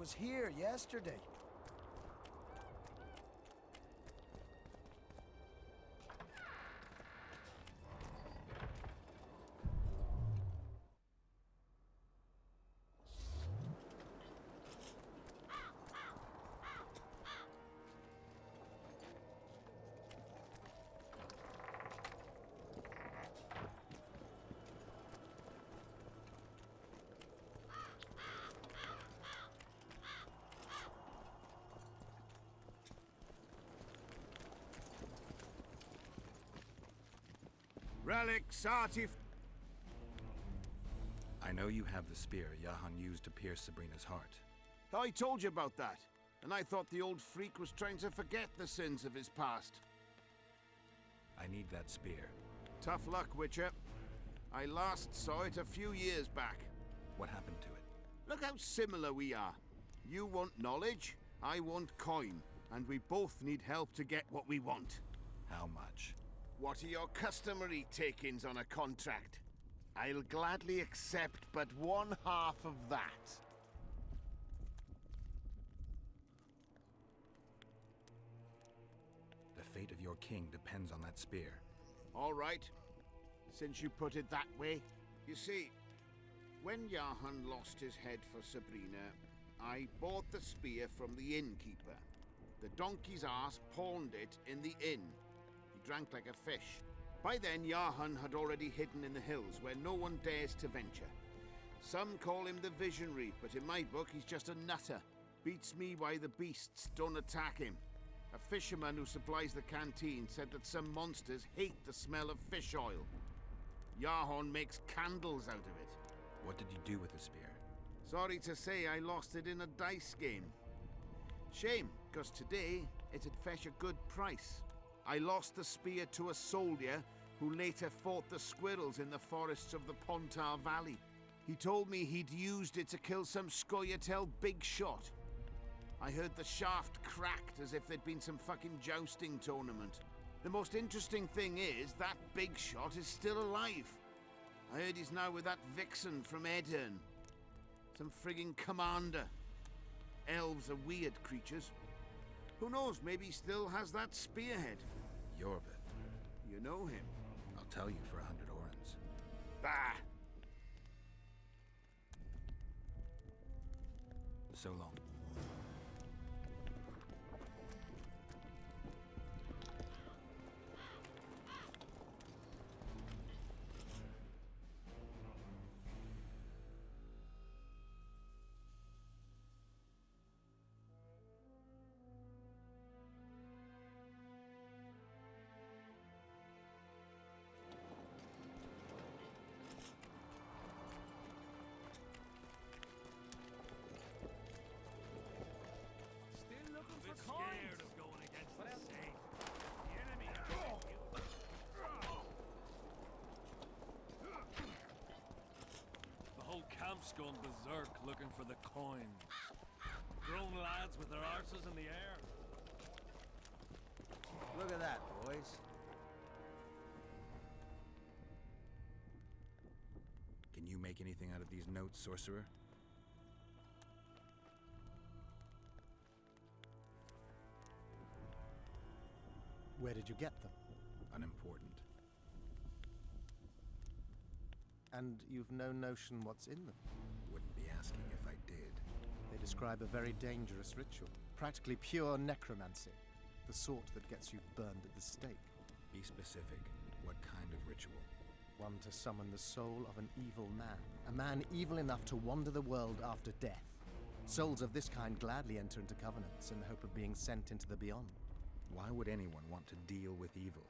was here yesterday. Relic, Sartif. I know you have the spear Yahan used to pierce Sabrina's heart. I told you about that, and I thought the old freak was trying to forget the sins of his past. I need that spear. Tough luck, Witcher. I last saw it a few years back. What happened to it? Look how similar we are. You want knowledge, I want coin, and we both need help to get what we want. How much? What are your customary takings on a contract? I'll gladly accept but 1/2 of that. The fate of your king depends on that spear. All right, since you put it that way. You see, when Yahan lost his head for Sabrina, I bought the spear from the innkeeper. The donkey's ass pawned it in the inn. He drank like a fish. By then, Yahan had already hidden in the hills where no one dares to venture. Some call him the Visionary, but in my book, he's just a nutter. Beats me why the beasts don't attack him. A fisherman who supplies the canteen said that some monsters hate the smell of fish oil. Yahan makes candles out of it. What did you do with the spear? Sorry to say I lost it in a dice game. Shame, because today it'd fetch a good price. I lost the spear to a soldier who later fought the squirrels in the forests of the Pontar Valley. He told me he'd used it to kill some Scoia'tael big shot. I heard the shaft cracked as if there'd been some fucking jousting tournament. The most interesting thing is that big shot is still alive. I heard he's now with that vixen from Edirn. Some frigging commander. Elves are weird creatures. Who knows, maybe he still has that spearhead. Yorvith. You know him. I'll tell you for 100 orens. Bah! So long. Scared of going against the safe. The enemy has you. The whole camp's gone berserk looking for the coins. Grown lads with their arses in the air. Look at that, boys. Can you make anything out of these notes, sorcerer? Where did you get them? Unimportant. And you've no notion what's in them? Wouldn't be asking if I did. They describe a very dangerous ritual. Practically pure necromancy. The sort that gets you burned at the stake. Be specific. What kind of ritual? One to summon the soul of an evil man. A man evil enough to wander the world after death. Souls of this kind gladly enter into covenants in the hope of being sent into the beyond. Why would anyone want to deal with evil?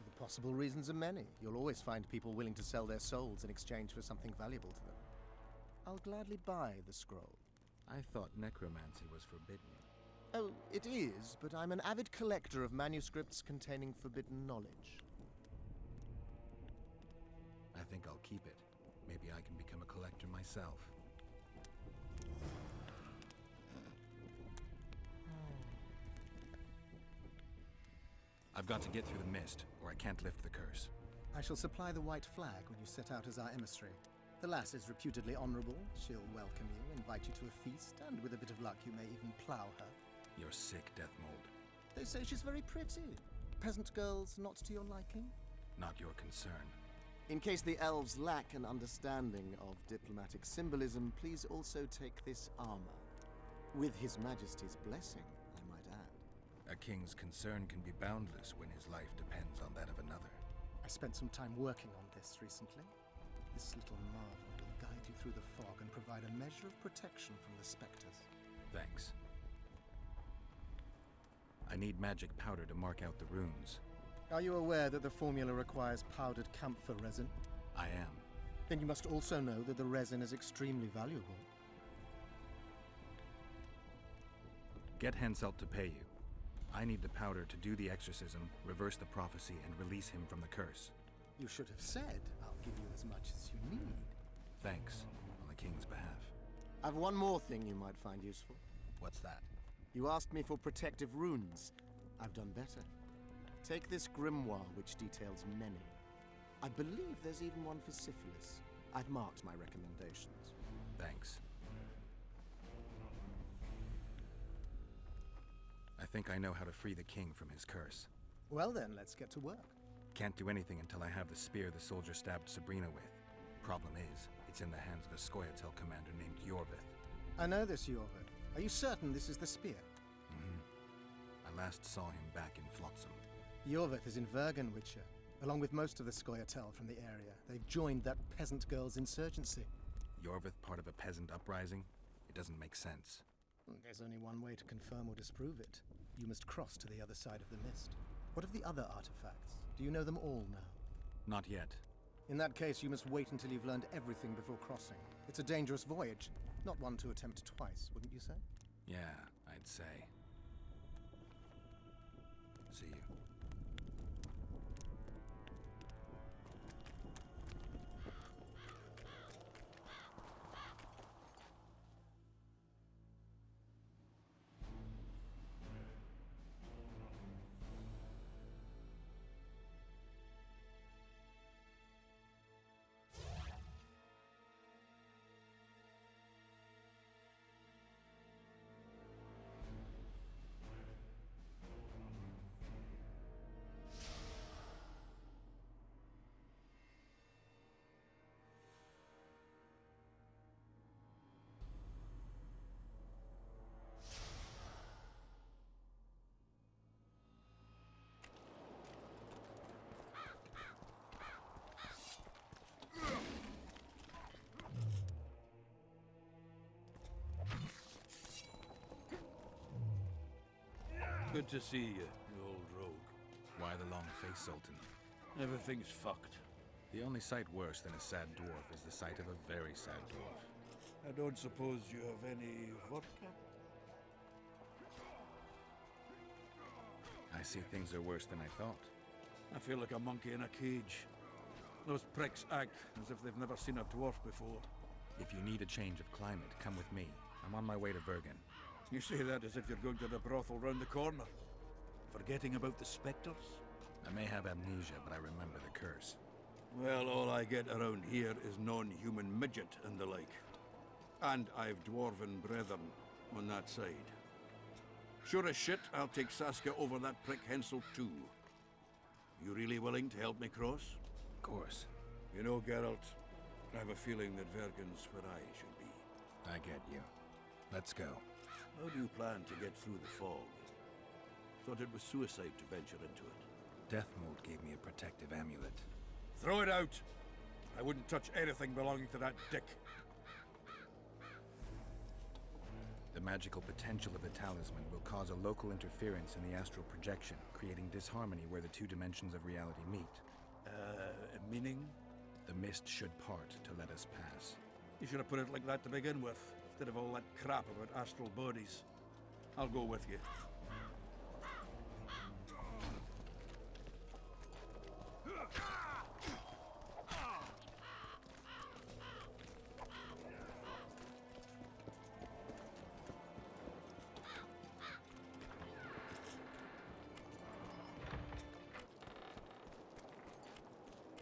The possible reasons are many. You'll always find people willing to sell their souls in exchange for something valuable to them. I'll gladly buy the scroll. I thought necromancy was forbidden. Oh, it is, but I'm an avid collector of manuscripts containing forbidden knowledge. I think I'll keep it. Maybe I can become a collector myself. I've got to get through the mist, or I can't lift the curse. I shall supply the white flag when you set out as our emissary. The lass is reputedly honorable. She'll welcome you, invite you to a feast, and with a bit of luck you may even plow her. You're sick, Death Mold. They say she's very pretty. Peasant girls not to your liking? Not your concern. In case the elves lack an understanding of diplomatic symbolism, please also take this armor. With His Majesty's blessing, I might add. A king's concern can be boundless when his life depends on that of another. I spent some time working on this recently. This little marvel will guide you through the fog and provide a measure of protection from the specters. Thanks. I need magic powder to mark out the runes. Are you aware that the formula requires powdered camphor resin? I am. Then you must also know that the resin is extremely valuable. Get Henselt to pay you. I need the powder to do the exorcism, reverse the prophecy, and release him from the curse. You should have said, I'll give you as much as you need. Thanks, on the king's behalf. I've one more thing you might find useful. What's that? You asked me for protective runes. I've done better. Take this grimoire, which details many. I believe there's even one for syphilis. I've marked my recommendations. Thanks. I think I know how to free the king from his curse. Well then, let's get to work. Can't do anything until I have the spear the soldier stabbed Sabrina with. Problem is, it's in the hands of a Scoia'tael commander named Yorvith. I know this, Yorvith. Are you certain this is the spear? I last saw him back in Flotsam. Yorvith is in Vergenwitcher, along with most of the Scoia'tael from the area. They've joined that peasant girl's insurgency. Yorvith part of a peasant uprising? It doesn't make sense. There's only one way to confirm or disprove it. You must cross to the other side of the mist. What of the other artifacts? Do you know them all now? Not yet. In that case, you must wait until you've learned everything before crossing. It's a dangerous voyage, not one to attempt twice, wouldn't you say? Yeah, I'd say. See you. Good to see you, you old rogue. Why the long face, Sultan? Everything's fucked. The only sight worse than a sad dwarf is the sight of a very sad dwarf. I don't suppose you have any vodka? I see things are worse than I thought. I feel like a monkey in a cage. Those pricks act as if they've never seen a dwarf before. If you need a change of climate, come with me. I'm on my way to Vergen. You say that as if you're going to the brothel round the corner. Forgetting about the spectres? I may have amnesia, but I remember the curse. Well, all I get around here is non-human midget and the like. And I've dwarven brethren on that side. Sure as shit, I'll take Saskia over that prick Henselt too. You really willing to help me cross? Of course. You know, Geralt, I have a feeling that Vergen's where I should be. I get you. Let's go. How do you plan to get through the fog? Thought it was suicide to venture into it. Death Mold gave me a protective amulet. Throw it out! I wouldn't touch anything belonging to that dick. The magical potential of the talisman will cause a local interference in the astral projection, creating disharmony where the two dimensions of reality meet. Meaning? The mist should part to let us pass. You should have put it like that to begin with, instead of all that crap about astral bodies. I'll go with you.